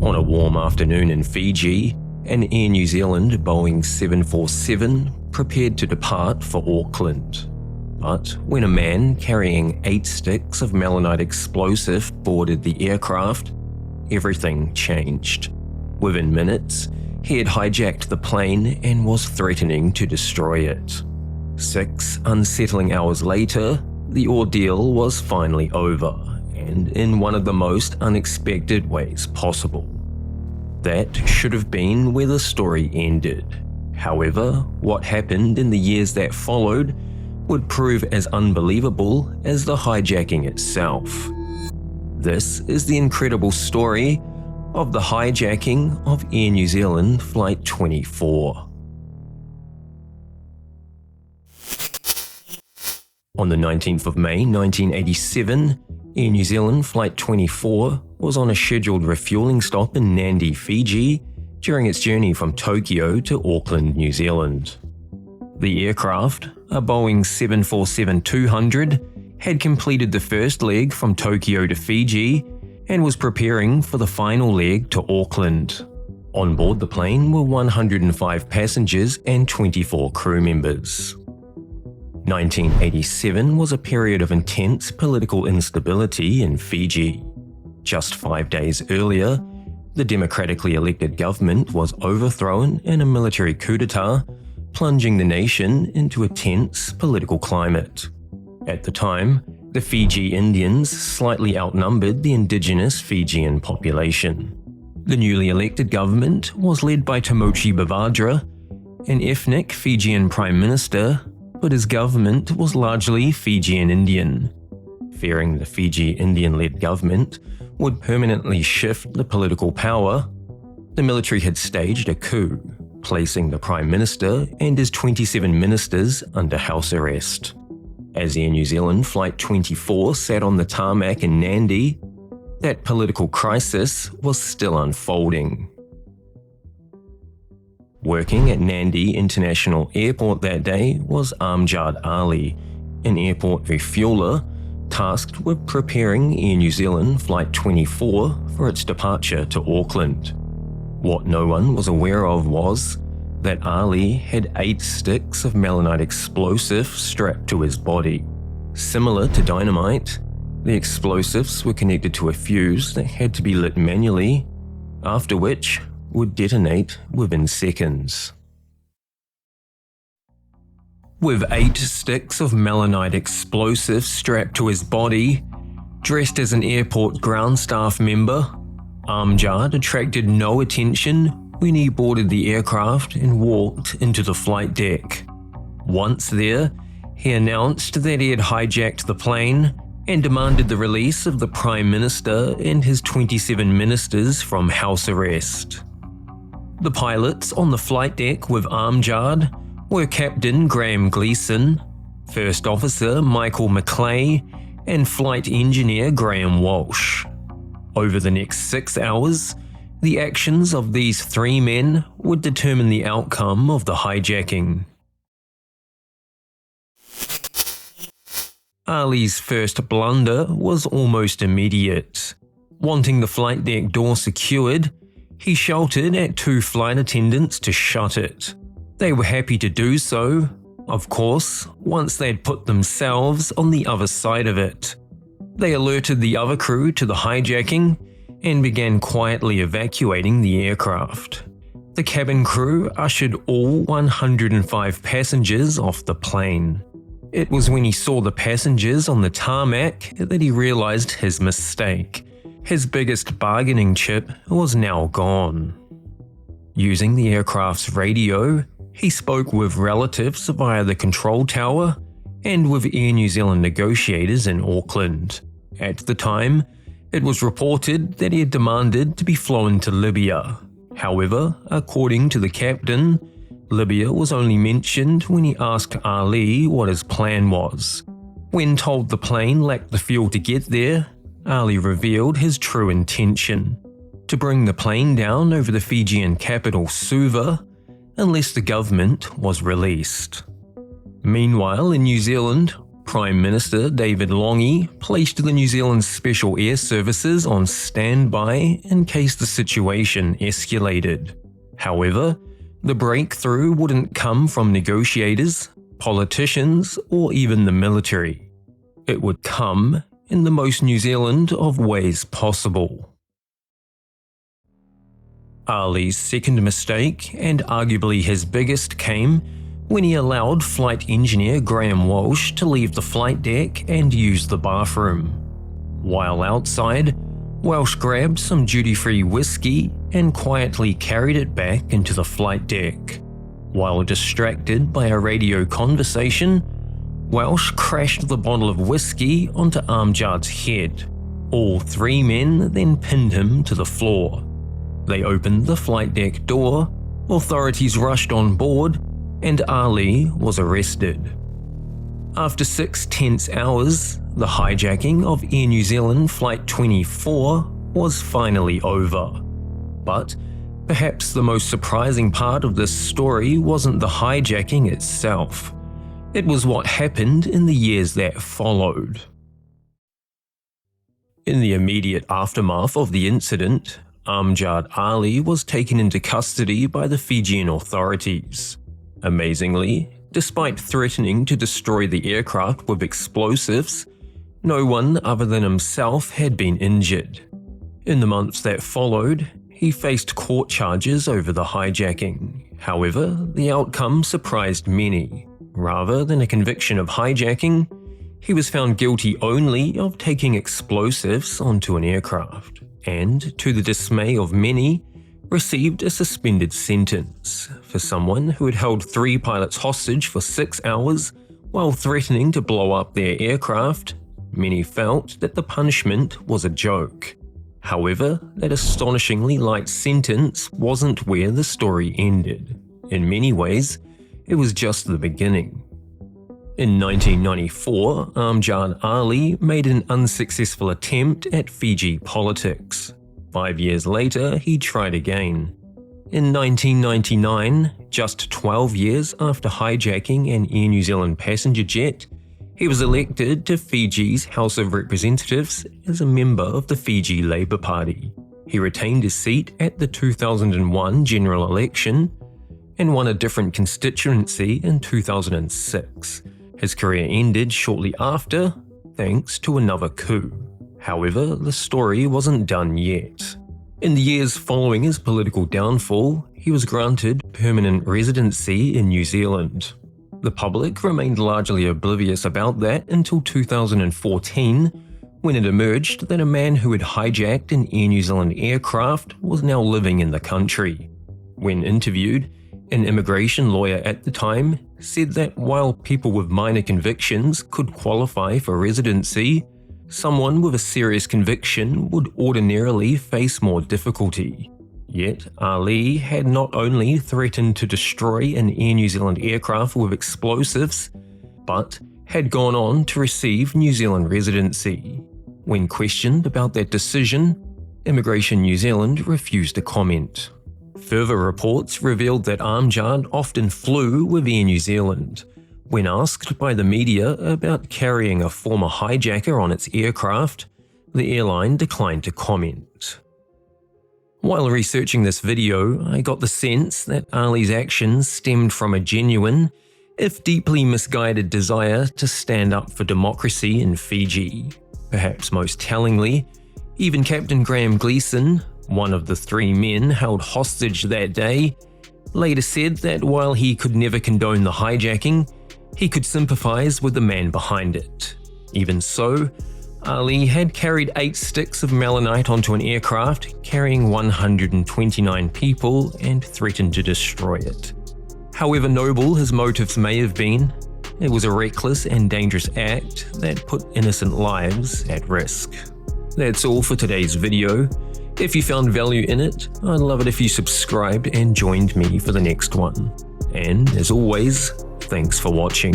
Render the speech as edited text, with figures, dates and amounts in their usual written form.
On a warm afternoon in Fiji, an Air New Zealand Boeing 747 prepared to depart for Auckland. But when a man carrying 8 sticks of melanite explosive boarded the aircraft, everything changed. Within minutes, he had hijacked the plane and was threatening to destroy it. 6 unsettling hours later, the ordeal was finally over, and in one of the most unexpected ways possible. That should have been where the story ended. However, what happened in the years that followed would prove as unbelievable as the hijacking itself. This is the incredible story of the hijacking of Air New Zealand Flight 24. On the 19th of May 1987, Air New Zealand Flight 24 was on a scheduled refueling stop in Nadi, Fiji, during its journey from Tokyo to Auckland, New Zealand. The aircraft, a Boeing 747-200, had completed the first leg from Tokyo to Fiji and was preparing for the final leg to Auckland. On board the plane were 105 passengers and 24 crew members. 1987 was a period of intense political instability in Fiji. Just 5 days earlier, the democratically elected government was overthrown in a military coup d'etat, plunging the nation into a tense political climate. At the time, the Fiji Indians slightly outnumbered the indigenous Fijian population. The newly elected government was led by Tamochi Bavadra, an ethnic Fijian prime minister, but his government was largely Fijian Indian. Fearing the Fiji Indian-led government would permanently shift the political power, the military had staged a coup, placing the Prime Minister and his 27 ministers under house arrest. As Air New Zealand Flight 24 sat on the tarmac in Nadi, that political crisis was still unfolding. Working at Nadi International Airport that day was Amjad Ali, an airport refueler tasked with preparing Air New Zealand Flight 24 for its departure to Auckland. What no one was aware of was that Ali had 8 sticks of melanite explosive strapped to his body. Similar to dynamite, the explosives were connected to a fuse that had to be lit manually, after which would detonate within seconds. With 8 sticks of melanite explosives strapped to his body, dressed as an airport ground staff member, Amjad attracted no attention when he boarded the aircraft and walked into the flight deck. Once there, he announced that he had hijacked the plane and demanded the release of the Prime Minister and his 27 ministers from house arrest. The pilots on the flight deck with Amjad were Captain Graham Gleeson, First Officer Michael McClay, and Flight Engineer Graham Walsh. Over the next 6 hours, the actions of these 3 men would determine the outcome of the hijacking. Ali's first blunder was almost immediate. Wanting the flight deck door secured, he shouted at 2 flight attendants to shut it. They were happy to do so, of course, once they'd put themselves on the other side of it. They alerted the other crew to the hijacking and began quietly evacuating the aircraft. The cabin crew ushered all 105 passengers off the plane. It was when he saw the passengers on the tarmac that he realized his mistake. His biggest bargaining chip was now gone. Using the aircraft's radio, he spoke with relatives via the control tower and with Air New Zealand negotiators in Auckland. At the time, it was reported that he had demanded to be flown to Libya. However, according to the captain, Libya was only mentioned when he asked Ali what his plan was. When told the plane lacked the fuel to get there, Ali revealed his true intention: to bring the plane down over the Fijian capital Suva unless the government was released. Meanwhile, in New Zealand, Prime Minister David Lange placed the New Zealand Special Air Services on standby in case the situation escalated. However, the breakthrough wouldn't come from negotiators, politicians, or even the military. It would come in the most New Zealand of ways possible. Ali's second mistake, and arguably his biggest, came when he allowed flight engineer Graham Walsh to leave the flight deck and use the bathroom. While outside, Walsh grabbed some duty-free whiskey and quietly carried it back into the flight deck. While distracted by a radio conversation, Walsh crashed the bottle of whiskey onto Amjad's head. All three men then pinned him to the floor. They opened the flight deck door, authorities rushed on board, and Ali was arrested. After 6 tense hours, the hijacking of Air New Zealand Flight 24 was finally over. But perhaps the most surprising part of this story wasn't the hijacking itself. It was what happened in the years that followed. In the immediate aftermath of the incident, Amjad Ali was taken into custody by the Fijian authorities. Amazingly, despite threatening to destroy the aircraft with explosives, no one other than himself had been injured. In the months that followed, he faced court charges over the hijacking. However, the outcome surprised many. Rather than a conviction of hijacking, he was found guilty only of taking explosives onto an aircraft, and, to the dismay of many, received a suspended sentence for someone who had held 3 pilots hostage for 6 hours while threatening to blow up their aircraft. Many felt that the punishment was a joke. However, that astonishingly light sentence wasn't where the story ended. In many ways, it was just the beginning. In 1994, Amjad Ali made an unsuccessful attempt at Fiji politics. 5 years later, he tried again. In 1999, just 12 years after hijacking an Air New Zealand passenger jet, he was elected to Fiji's House of Representatives as a member of the Fiji Labour Party. He retained his seat at the 2001 general election and won a different constituency in 2006. His career ended shortly after, thanks to another coup. However, the story wasn't done yet. In the years following his political downfall, he was granted permanent residency in New Zealand. The public remained largely oblivious about that until 2014, when it emerged that a man who had hijacked an Air New Zealand aircraft was now living in the country. When interviewed, an immigration lawyer at the time said that while people with minor convictions could qualify for residency, someone with a serious conviction would ordinarily face more difficulty. Yet, Ali had not only threatened to destroy an Air New Zealand aircraft with explosives, but had gone on to receive New Zealand residency. When questioned about that decision, Immigration New Zealand refused to comment. Further reports revealed that Amjad often flew with Air New Zealand. When asked by the media about carrying a former hijacker on its aircraft, the airline declined to comment. While researching this video, I got the sense that Ali's actions stemmed from a genuine, if deeply misguided desire to stand up for democracy in Fiji. Perhaps most tellingly, even Captain Graham Gleeson, one of the 3 men held hostage that day, later said that while he could never condone the hijacking, he could sympathize with the man behind it. Even so, Ali had carried 8 sticks of melanite onto an aircraft carrying 129 people and threatened to destroy it. However noble his motives may have been, it was a reckless and dangerous act that put innocent lives at risk. That's all for today's video. If you found value in it, I'd love it if you subscribed and joined me for the next one. And as always, thanks for watching.